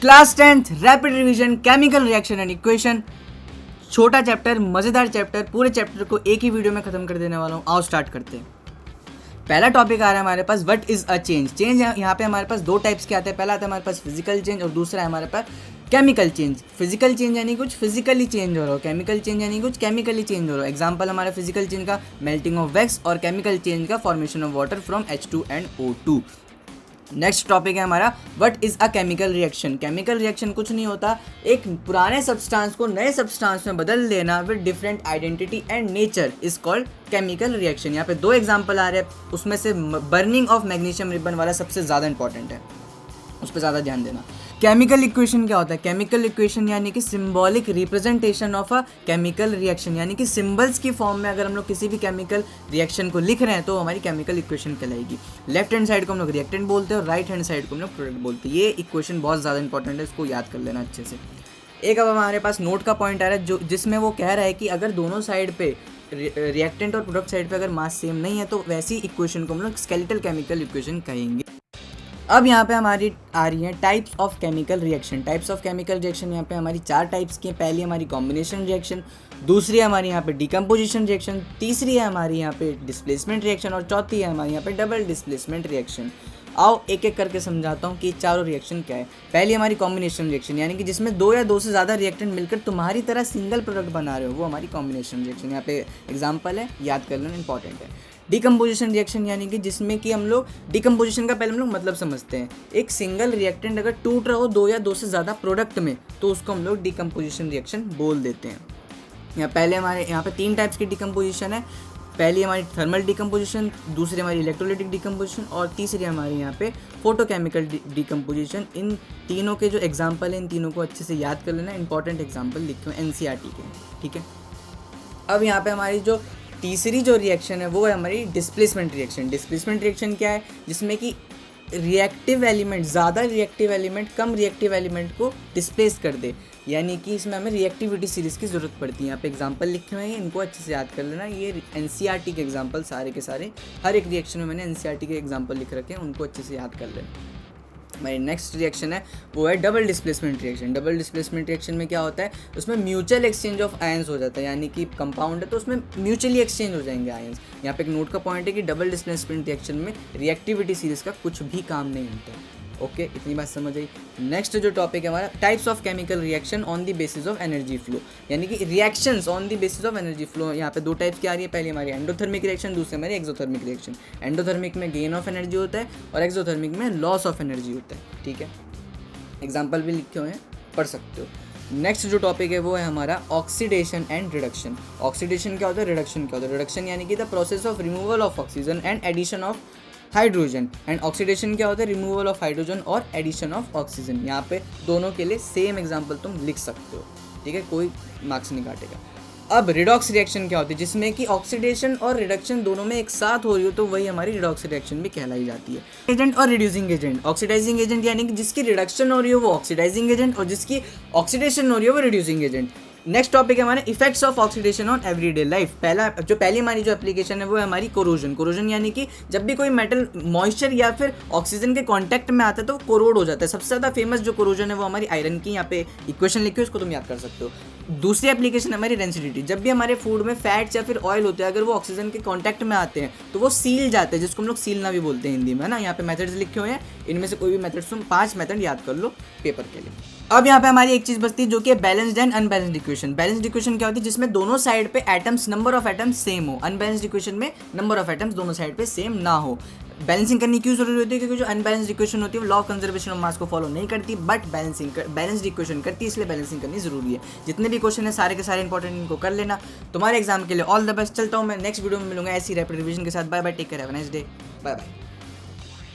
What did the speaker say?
Class 10th rapid revision chemical reaction and equation, छोटा chapter, मज़ेदार chapter. पूरे chapter को एक ही वीडियो में ख़त्म कर देने वाला हूँ। आओ स्टार्ट करते हैं। पहला टॉपिक आ रहा है हमारे पास, what is a change. Change यहाँ पे हमारे पास दो टाइप्स के आते हैं। पहला आता है हमारे पास फिजिकल चेंज और दूसरा है हमारे पास केमिकल चेंज। फिजिकल चेंज यानी कुछ फिजिकली चेंज हो रहा हो, केमिकल चेंज यानी कुछ केमिकली चेंज हो रहा हो। एग्जांपल हमारा फिजिकल चेंज का मेल्टिंग ऑफ वैक्स और केमिकल चेंज का formation of water from H2 and O2। Next topic है हमारा what is a chemical reaction. Chemical reaction कुछ नहीं होता, एक पुराने सब्सटेंस को नए सब्सटेंस में बदल देना with different identity and nature is called chemical reaction. यहाँ पे दो एग्जांपल आ रहे हैं, उसमें से बर्निंग ऑफ मैग्नीशियम रिबन वाला सबसे ज़्यादा इंपॉर्टेंट है, उस पर ज़्यादा ध्यान देना। केमिकल इक्वेशन क्या होता है? केमिकल इक्वेशन यानी कि symbolic representation of a chemical reaction, यानी कि सिंबल्स की फॉर्म में अगर हम लोग किसी भी केमिकल रिएक्शन को लिख रहे हैं तो हमारी केमिकल इक्वेशन कहलाएगी। लेफ्ट हैंड साइड को हम लोग रिएक्टेंट बोलते हैं और राइट हैंड साइड को हम लोग प्रोडक्ट बोलते हैं। ये इक्वेशन बहुत ज़्यादा इंपॉर्टेंट है, इसको याद कर लेना अच्छे से। एक अब हमारे पास नोट का पॉइंट आ रहा है जिसमें वो कह रहा है कि अगर दोनों साइड पे रिएक्टेंट और प्रोडक्ट साइड पे अगर मास सेम नहीं है तो वैसी इक्वेशन को हम लोग स्केलेटल केमिकल इक्वेशन कहेंगे। अब यहाँ पे हमारी आ रही है types of chemical reaction. Types of chemical reaction यहाँ पे हमारी चार टाइप्स की हैं। पहली हमारी कॉम्बिनेशन रिएक्शन, दूसरी है हमारी यहाँ पे डिकम्पोजिशन रिएक्शन, तीसरी है हमारी यहाँ पे डिस्प्लेसमेंट रिएक्शन और चौथी है हमारी यहाँ पे डबल डिस्प्लेसमेंट रिएक्शन। आओ एक एक करके समझाता हूँ कि चारों रिएक्शन क्या है। पहली हमारी कॉम्बिनेशन रिएक्शन, यानी कि जिसमें दो या दो से ज़्यादा रिएक्टेंट मिलकर तुम्हारी तरह सिंगल प्रोडक्ट बना रहे हो, वो हमारी कॉम्बिनेशन रिएक्शन। यहाँ पे एग्जाम्पल है, याद कर लेना, इंपॉर्टेंट है। डिकम्पोजिशन रिएक्शन यानी कि जिसमें कि हम लोग डिकम्पोजिशन का पहले हम लोग मतलब समझते हैं। एक सिंगल रिएक्टेंट अगर टूट रहा हो दो या दो से ज़्यादा प्रोडक्ट में तो उसको हम लोग डिकम्पोजिशन रिएक्शन बोल देते हैं। यहाँ पहले हमारे यहाँ पे तीन टाइप्स की डिकम्पोजिशन है। पहली हमारी थर्मल डिकम्पोजिशन, दूसरी हमारी इलेक्ट्रोलाइटिक डिकम्पोजिशन और तीसरी हमारी यहाँ पे फोटोकेमिकल डिकम्पोजिशन। इन तीनों के जो एग्जाम्पल हैं इन तीनों को अच्छे से याद कर लेना, इंपॉर्टेंट एग्जाम्पल लिखे हुए NCERT के, ठीक है। अब यहाँ पे हमारी जो तीसरी जो रिएक्शन है वो है हमारी डिस्प्लेसमेंट रिएक्शन। डिस्प्लेसमेंट रिएक्शन क्या है? जिसमें कि रिएक्टिव एलिमेंट, ज़्यादा रिएक्टिव एलिमेंट कम रिएक्टिव एलिमेंट को डिस्प्लेस कर दे, यानी कि इसमें हमें रिएक्टिविटी सीरीज़ की ज़रूरत पड़ती है। यहाँ पे एग्जांपल लिखे हुए हैं, इनको अच्छे से याद कर लेना। ये NCERT के एग्जांपल सारे के सारे, हर एक रिएक्शन में मैंने NCERT के एग्जांपल लिख रखे हैं, उनको अच्छे से याद कर लेना। हमारी नेक्स्ट रिएक्शन है वो है double displacement reaction. Double displacement reaction में क्या होता है? उसमें म्यूचुअल एक्सचेंज ऑफ आयंस हो जाता है, यानी कि कंपाउंड है तो उसमें म्यूचुअली एक्सचेंज हो जाएंगे आयंस। यहाँ पे एक नोट का पॉइंट है कि डबल डिस्प्लेसमेंट रिएक्शन में रिएक्टिविटी सीरीज का कुछ भी काम नहीं होता है। ओके, इतनी बात समझ आई। नेक्स्ट जो टॉपिक है हमारा, types of chemical reaction on the basis of energy flow, यानी कि reactions on the basis of energy flow. यहाँ पे दो टाइप्स की आ रही है, पहली हमारी एंडोथर्मिक रिएक्शन, दूसरी हमारी एक्सोथर्मिक रिएक्शन। एंडोथर्मिक में गेन ऑफ एनर्जी होता है और एक्सोथर्मिक में लॉस ऑफ एनर्जी होता है, ठीक है। एग्जाम्पल भी लिखे हुए हैं, पढ़ सकते हो। नेक्स्ट जो टॉपिक है वो है हमारा ऑक्सीडेशन एंड रिडक्शन। ऑक्सीडेशन क्या होता है? रिडक्शन क्या होता है? रिडक्शन यानी कि the process of removal of oxygen and addition of hydrogen, and oxidation क्या होता है? रिमूवल ऑफ हाइड्रोजन और एडिशन ऑफ ऑक्सीजन। यहाँ पे दोनों के लिए सेम एग्जाम्पल तुम लिख सकते हो, ठीक है, कोई मार्क्स नहीं काटेगा। अब रिडॉक्स रिएक्शन क्या होती है? जिसमें कि ऑक्सीडेशन और रिडक्शन दोनों में एक साथ हो रही हो तो वही हमारी रिडॉक्स रिएक्शन भी कहलाई जाती है। एजेंट और रिड्यूसिंग एजेंट। ऑक्सीडाइजिंग एजेंट यानी कि जिसकी रिडक्शन हो रही हो वो ऑक्सीडाइजिंग एजेंट और जिसकी ऑक्सीडेशन हो रही हो वो रिड्यूसिंग एजेंट। नेक्स्ट टॉपिक है हमारे effects of oxidation on everyday life. पहली हमारी जो एप्लीकेशन है वो है हमारी कोरोजन। कोरोजन यानी कि जब भी कोई मेटल मॉइस्चर या फिर ऑक्सीजन के कांटेक्ट में आता है तो कोरोड हो जाता है। सबसे ज़्यादा फेमस जो कोरोजन है वो हमारी आयरन की, यहाँ पे इक्वेशन लिखी है, उसको तुम याद कर सकते हो। दूसरी एप्लीकेशन है हमारी रेंसिडिटी। जब भी हमारे फूड में फैट्स या फिर ऑयल होते हैं, अगर वो ऑक्सीजन के कांटेक्ट में आते हैं तो वो सील जाते हैं, जिसको हम लोग सीलना भी बोलते हैं हिंदी में, है ना। यहाँ पे मेथड्स लिखे हुए हैं, इनमें से कोई भी मेथड तुम 5 मेथड याद कर लो पेपर के लिए। अब यहाँ पे हमारी एक चीज़ बचती है जो कि balanced and unbalanced equation. Balanced equation क्या होती है? जिसमें दोनों साइड पे atoms, number of atoms same हो। अनबैलेंस्ड इक्वेशन में नंबर ऑफ एटम्स दोनों साइड पे सेम ना हो। बैलेंसिंग करनी क्यों जरूरी होती है? क्योंकि जो अनबैलेंस्ड इक्वेशन होती है वो law of conservation of mass को फॉलो नहीं करती, बट बैलेंस्ड इक्वेशन करती है, इसलिए बैलेंसिंग करनी जरूरी है। जितने भी क्वेश्चन है सारे के सारे इंपॉर्टेंट, इनको कर लेना। तुम्हारे एग्जाम के लिए ऑल द बेस्ट। चलता हूँ मैं, नेक्स्ट वीडियो में मिलूंगा ऐसी रैपिड रिवीजन के साथ। Bye bye, take care, have a nice day, bye bye.